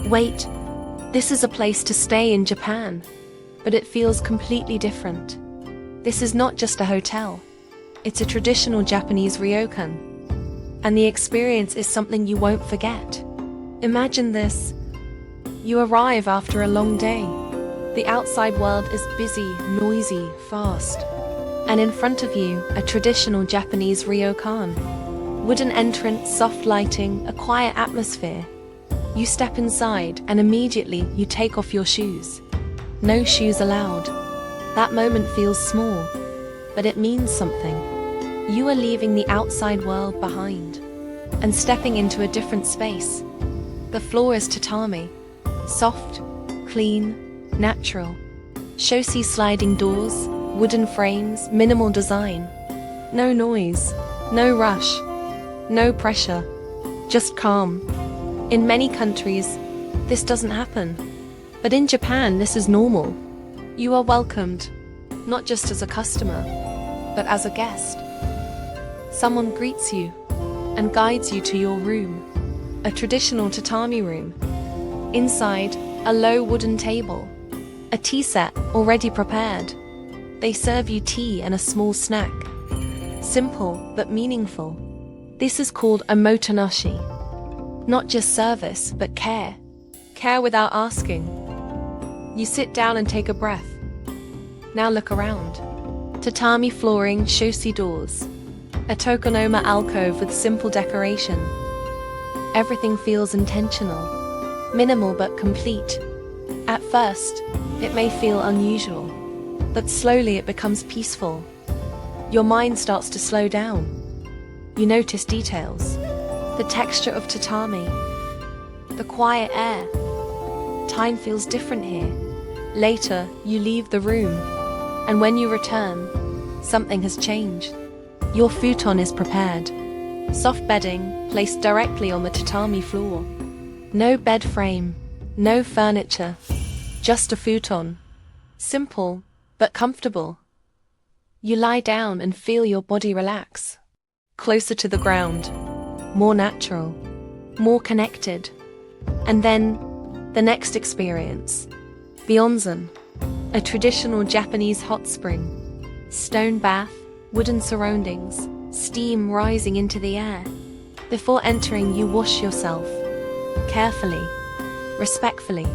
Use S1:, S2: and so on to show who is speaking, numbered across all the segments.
S1: Wait, this is a place to stay in Japan, but it feels completely different. This is not just a hotel. It's a traditional Japanese ryokan. And the experience is something you won't forget. Imagine this. You arrive after a long day. The outside world is busy, noisy, fast. And in front of you, a traditional Japanese ryokan. Wooden entrance, soft lighting, a quiet atmosphere. You step inside and immediately you take off your shoes. No shoes allowed. That moment feels small, but it means something. You are leaving the outside world behind and stepping into a different space. The floor is tatami, soft, clean, natural. Shoshi sliding doors, wooden frames, minimal design. No noise, no rush, no pressure, just calm. In many countries, this doesn't happen. But in Japan, this is normal. You are welcomed, not just as a customer, but as a guest. Someone greets you and guides you to your room, a traditional tatami room. Inside, a low wooden table, a tea set already prepared. They serve you tea and a small snack. Simple but meaningful. This is called omotenashi. Not just service, but care. Care without asking. You sit down and take a breath. Now look around. Tatami flooring, shoshi doors. A tokonoma alcove with simple decoration. Everything feels intentional. Minimal but complete. At first, it may feel unusual, but slowly it becomes peaceful. Your mind starts to slow down. You notice details. The texture of tatami. The quiet air. Time feels different here. Later, you leave the room, and when you return, something has changed. Your futon is prepared. Soft bedding placed directly on the tatami floor. No bed frame, no furniture, just a futon. Simple, but comfortable. You lie down and feel your body relax. Closer to the ground, more natural, more connected. And then, the next experience. The onsen, a traditional Japanese hot spring. Stone bath, wooden surroundings, steam rising into the air. Before entering, you wash yourself, carefully, respectfully.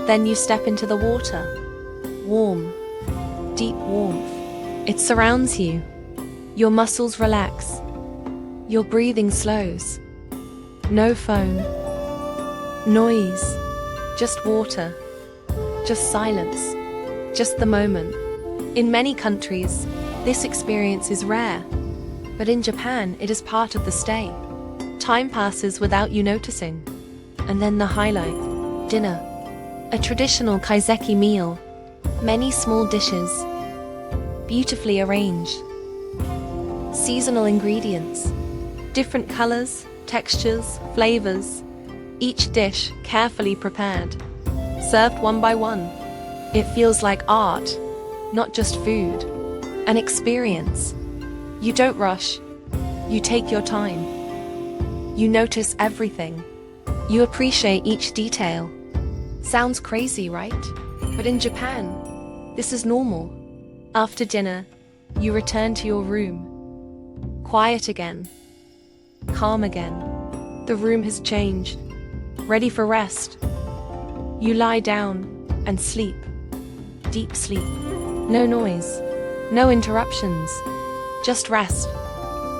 S1: Then you step into the water. Warm, deep warmth. It surrounds you. Your muscles relax. Your breathing slows. No phone. Noise. Just water. Just silence. Just the moment. In many countries, this experience is rare. But in Japan, it is part of the stay. Time passes without you noticing. And then the highlight. Dinner. A traditional kaiseki meal. Many small dishes. Beautifully arranged. Seasonal ingredients. Different colors, textures, flavors. Each dish carefully prepared. Served one by one. It feels like art, not just food. An experience. You don't rush. You take your time. You notice everything. You appreciate each detail. Sounds crazy, right? But in Japan, this is normal. After dinner, you return to your room. Quiet again. Calm again. The room has changed. Ready for rest. You lie down and sleep. Deep sleep. No noise. No interruptions. Just rest.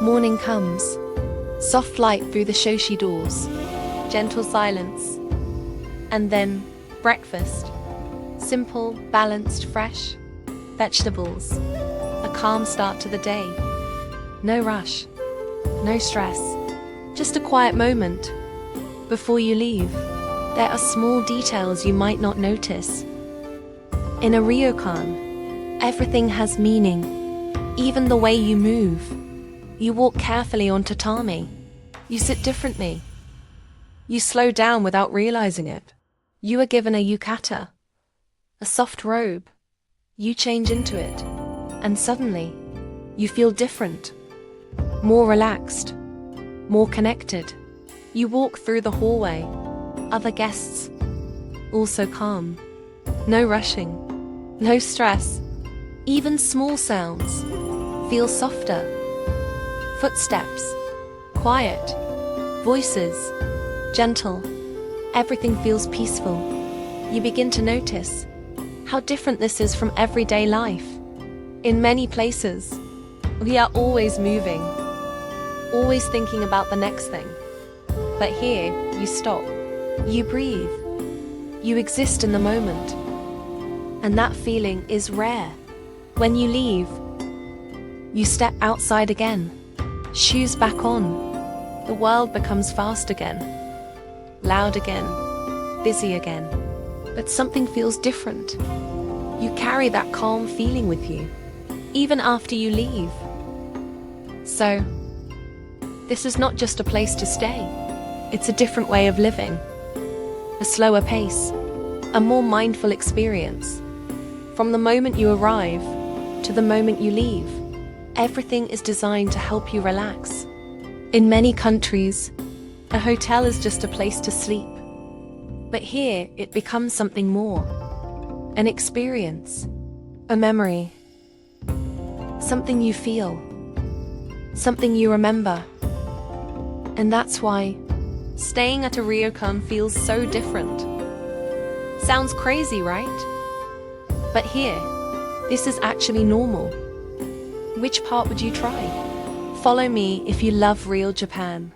S1: Morning comes. Soft light through the shoshi doors. Gentle silence. And then, breakfast. Simple, balanced, fresh. Vegetables. A calm start to the day. No rush. No stress. Just a quiet moment. Before you leave, there are small details you might not notice. In a ryokan, everything has meaning. Even the way you move. You walk carefully on tatami. You sit differently. You slow down without realizing it. You are given a yukata, a soft robe. You change into it, and suddenly, you feel different, more relaxed, more connected. You walk through the hallway, other guests. Also calm. No rushing. No stress. Even small sounds feel softer. Footsteps. Quiet. Voices. Gentle. Everything feels peaceful. You begin to notice how different this is from everyday life. In many places, we are always moving, always thinking about the next thing. But here, you stop. You breathe. You exist in the moment. And that feeling is rare. When you leave, you step outside again, shoes back on. The world becomes fast again, loud again, busy again. But something feels different. You carry that calm feeling with you, even after you leave. So, this is not just a place to stay. It's a different way of living. A slower pace, a more mindful experience. From the moment you arrive to the moment you leave, everything is designed to help you relax. In many countries, a hotel is just a place to sleep. But here, it becomes something more. An experience, a memory, something you feel, something you remember. And that's why staying at a ryokan feels so different. Sounds crazy, right? But here, this is actually normal. Which part would you try? Follow me if you love real Japan.